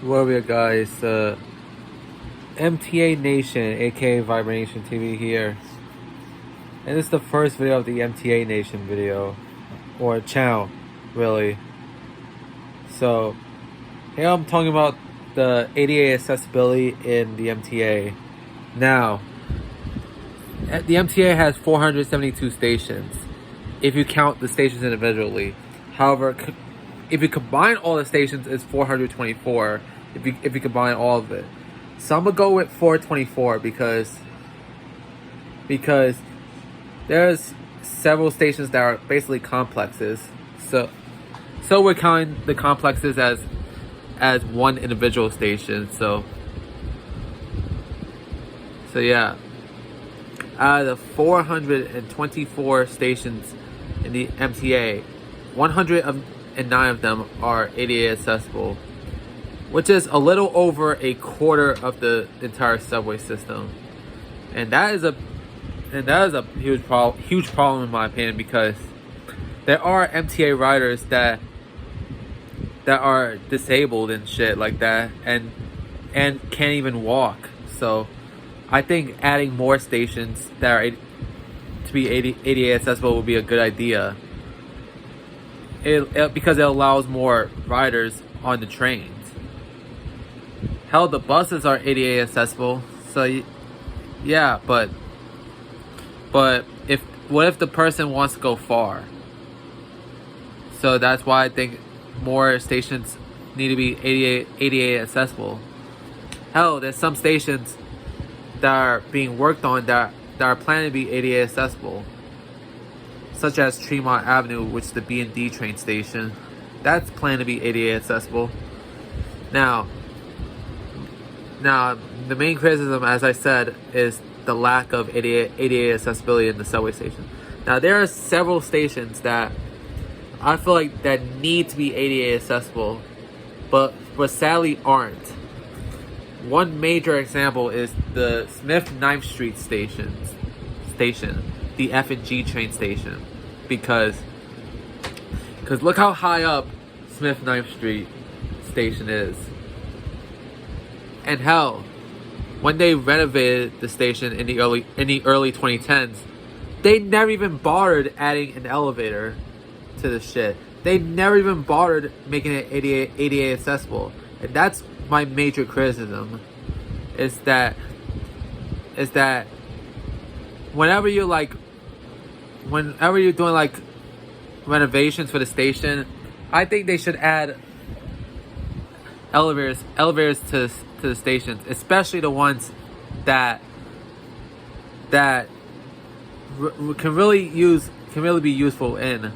What up, you guys? MTA Nation, aka Vibration TV here. And this is the first video of the MTA Nation video. Or channel, really. So, here I'm talking about the ADA accessibility in the MTA. Now, the MTA has 472 stations, if you count the stations individually. However, if you combine all the stations, it's 424. If you combine all of it, so I'm gonna go with 424 because there's several stations that are basically complexes. So we're counting the complexes as one individual station. So yeah, out of the 424 stations in the MTA, 109 of them are ADA accessible, which is a little over a quarter of the entire subway system, and that is a huge problem in my opinion, because there are MTA riders that are disabled and shit like that, and can't even walk. So I think adding more stations that are to be ADA accessible would be a good idea. Because it allows more riders on the trains. Hell, the buses are ADA accessible, so yeah, but what if the person wants to go far? So that's why I think more stations need to be ADA accessible. Hell, there's some stations that are being worked on that are planning to be ADA accessible, such as Tremont Avenue, which is the B&D train station. That's planned to be ADA accessible. Now, the main criticism, as I said, is the lack of ADA accessibility in the subway station. Now, there are several stations that I feel like that need to be ADA accessible, but sadly aren't. One major example is the Smith 9th Street station, the F&G train station, because look how high up Smith 9th Street station is. And hell, when they renovated the station in the early 2010s, they never even bothered adding an elevator to the shit. They never even bothered making it ADA accessible. And that's my major criticism, is that whenever you're doing like renovations for the station, I think they should add elevators to the stations, especially the ones that can really be useful in.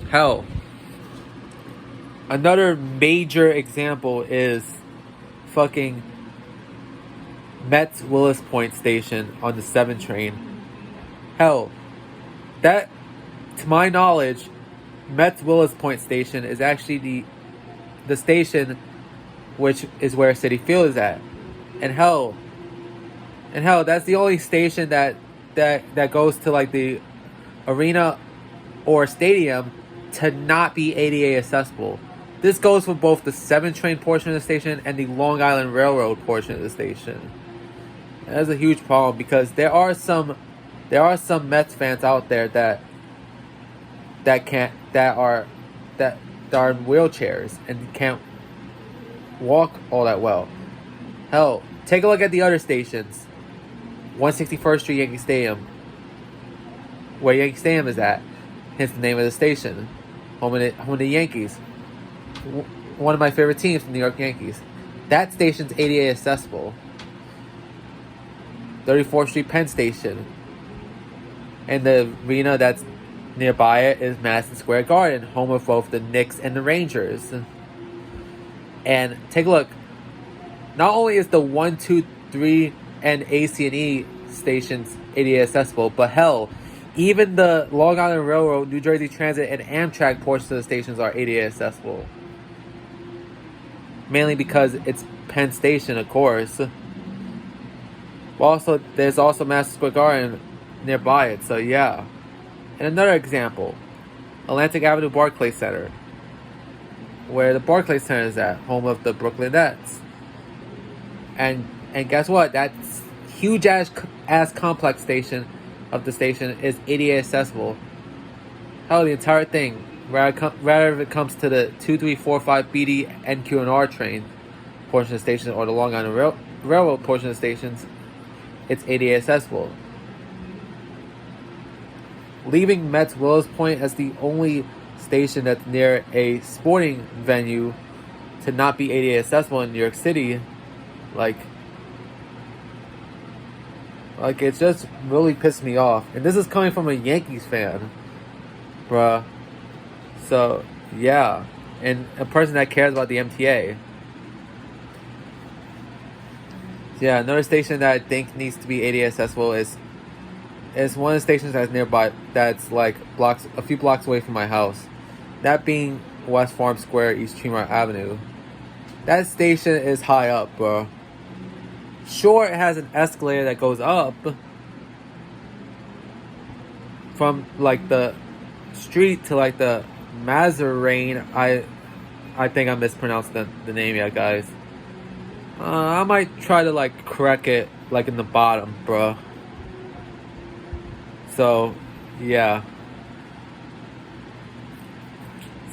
Hell, another major example is fucking Met's Willis Point station on the 7 train. Hell, that, to my knowledge, Met's Willis Point station is actually the station which is where Citi Field is at. And hell, that's the only station that goes to like the arena or stadium to not be ADA accessible. This goes for both the 7 train portion of the station and the Long Island Railroad portion of the station. And that's a huge problem, because there are some Mets fans out there that are in wheelchairs and can't walk all that well. Hell, take a look at the other stations. 161st Street Yankee Stadium, where Yankee Stadium is at, hence the name of the station. Home of the Yankees. One of my favorite teams, the New York Yankees. That station's ADA accessible. 34th Street Penn Station. And the arena that's nearby it is Madison Square Garden, home of both the Knicks and the Rangers. And take a look. Not only is the 1, 2, 3, and AC&E stations ADA accessible, but hell, even the Long Island Railroad, New Jersey Transit, and Amtrak portions of the stations are ADA accessible. Mainly because it's Penn Station, of course. Also, there's also Madison Square Garden nearby it, so yeah. And another example, Atlantic Avenue Barclays Center. where the Barclays Center is at, home of the Brooklyn Nets. And guess what? That huge ass complex station of the station is ADA accessible. Hell, the entire thing, rather if it comes to the 2345 BD, NQ, and R train portion of the station or the Long Island Railroad portion of the stations, it's ADA accessible. Leaving Met's Willows Point as the only station that's near a sporting venue to not be ADA accessible in New York City, like it just really pissed me off. And this is coming from a Yankees fan, bruh. So yeah, and a person that cares about the MTA. Yeah, another station that I think needs to be ADA accessible is one of the stations that's nearby, that's like a few blocks away from my house. That being West Farm Square, East Tremont Avenue. That station is high up, bro. Sure, it has an escalator that goes up from like the street to like the Mazarine. I think I mispronounced the name yet, guys. I might try to like correct it like in the bottom, bro. So, yeah.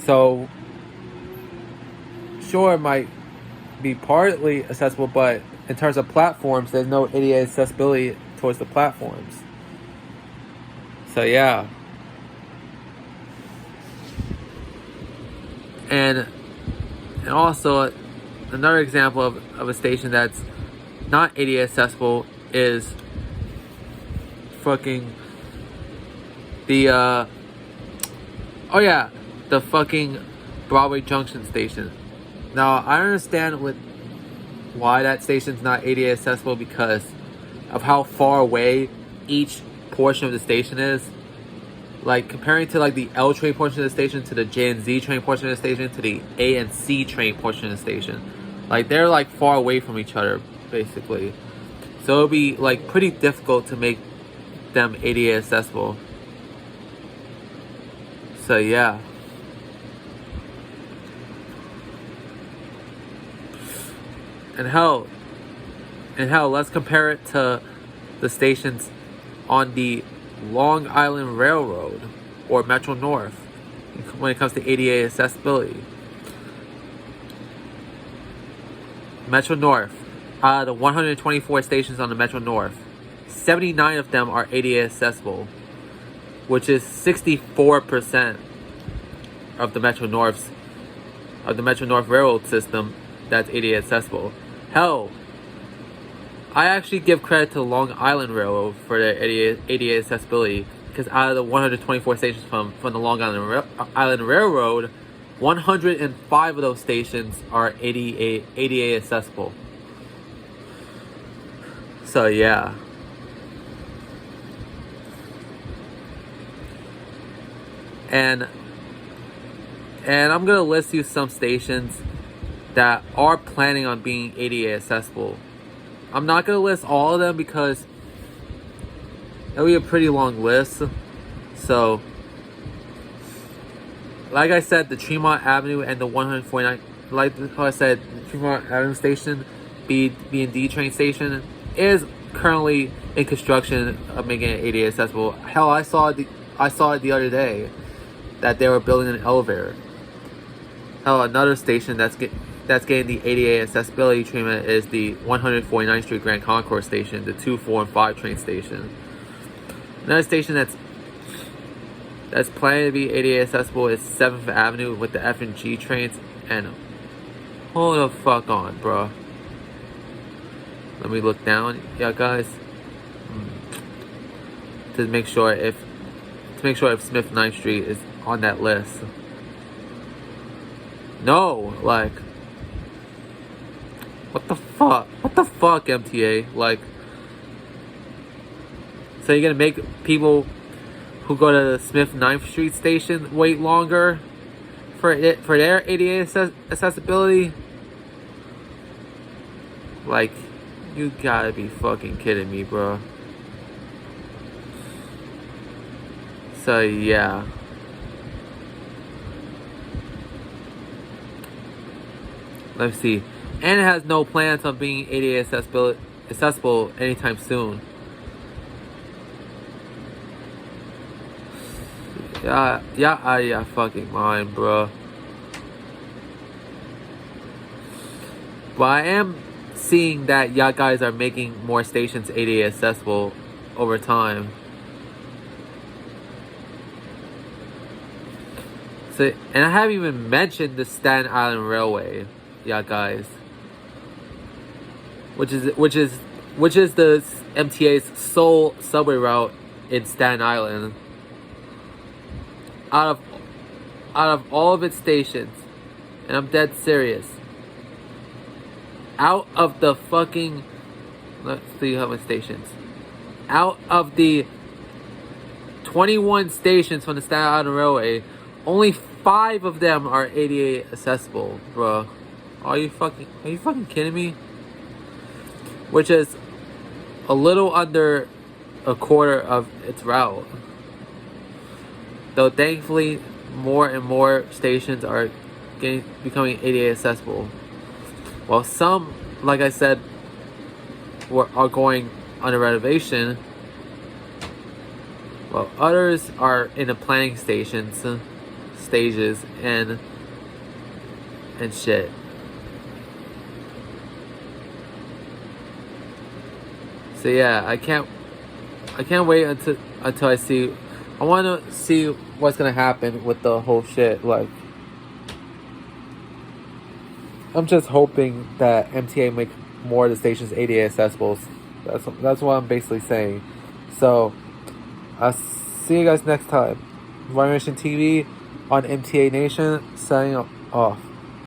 So, sure, it might be partly accessible, but in terms of platforms, there's no ADA accessibility towards the platforms. So, yeah. And also, another example of a station that's not ADA accessible is fucking the fucking Broadway Junction station. Now, I understand why that station's not ADA accessible because of how far away each portion of the station is. Like, comparing to like the L train portion of the station to the J and Z train portion of the station to the A and C train portion of the station. Like, they're like far away from each other, basically. So it'll be like pretty difficult to make them ADA accessible. So yeah. And hell, let's compare it to the stations on the Long Island Railroad or Metro North when it comes to ADA accessibility. Metro North, out of the 124 stations on the Metro North, 79 of them are ADA accessible, which is 64% of the Metro North Railroad system that's ADA accessible. Hell, I actually give credit to the Long Island Railroad for their ADA accessibility, because out of the 124 stations from the Long Island Railroad, 105 of those stations are ADA accessible. So yeah. And I'm gonna list you some stations that are planning on being ADA accessible. I'm not gonna list all of them because it'll be a pretty long list. So, like I said, the Tremont Avenue and the 149, like how I said, the Tremont Avenue station, B&D train station, is currently in construction of making it ADA accessible. Hell, I saw it the other day that they were building an elevator. Hell, another station that's getting the ADA accessibility treatment is the 149th Street Grand Concourse station, the 2, 4, and 5 train station. Another station that's planning to be ADA accessible is 7th Avenue with the F and G trains. And hold the fuck on, bro. Let me look down, yeah, guys, to make sure if Smith 9th Street is on that list. No, like, what the fuck? What the fuck, MTA? Like, so you're gonna make people who go to the Smith 9th Street station wait longer for their ADA accessibility? Like, you gotta be fucking kidding me, bro. So yeah. Let me see. And it has no plans on being ADA accessible anytime soon. Yeah, out of your fucking mind, bro. But I am seeing that y'all guys are making more stations ADA accessible over time. So, and I haven't even mentioned the Staten Island Railway, y'all guys. Which is the MTA's sole subway route in Staten Island. Out of all of its stations, and I'm dead serious. Out of the fucking, let's see how many stations. Out of the 21 stations from the Staten Island Railway, only 5 of them are ADA accessible, bro. Are you fucking kidding me? Which is a little under a quarter of its route. Though thankfully, more and more stations are becoming ADA accessible. While some, like I said, are going under renovation, while others are in the planning stages and shit. So yeah, I can't wait until I see. I want to see what's gonna happen with the whole shit. Like, I'm just hoping that MTA make more of the stations ADA accessible. That's what I'm basically saying. So, I'll see you guys next time. Mission TV on MTA Nation, signing off.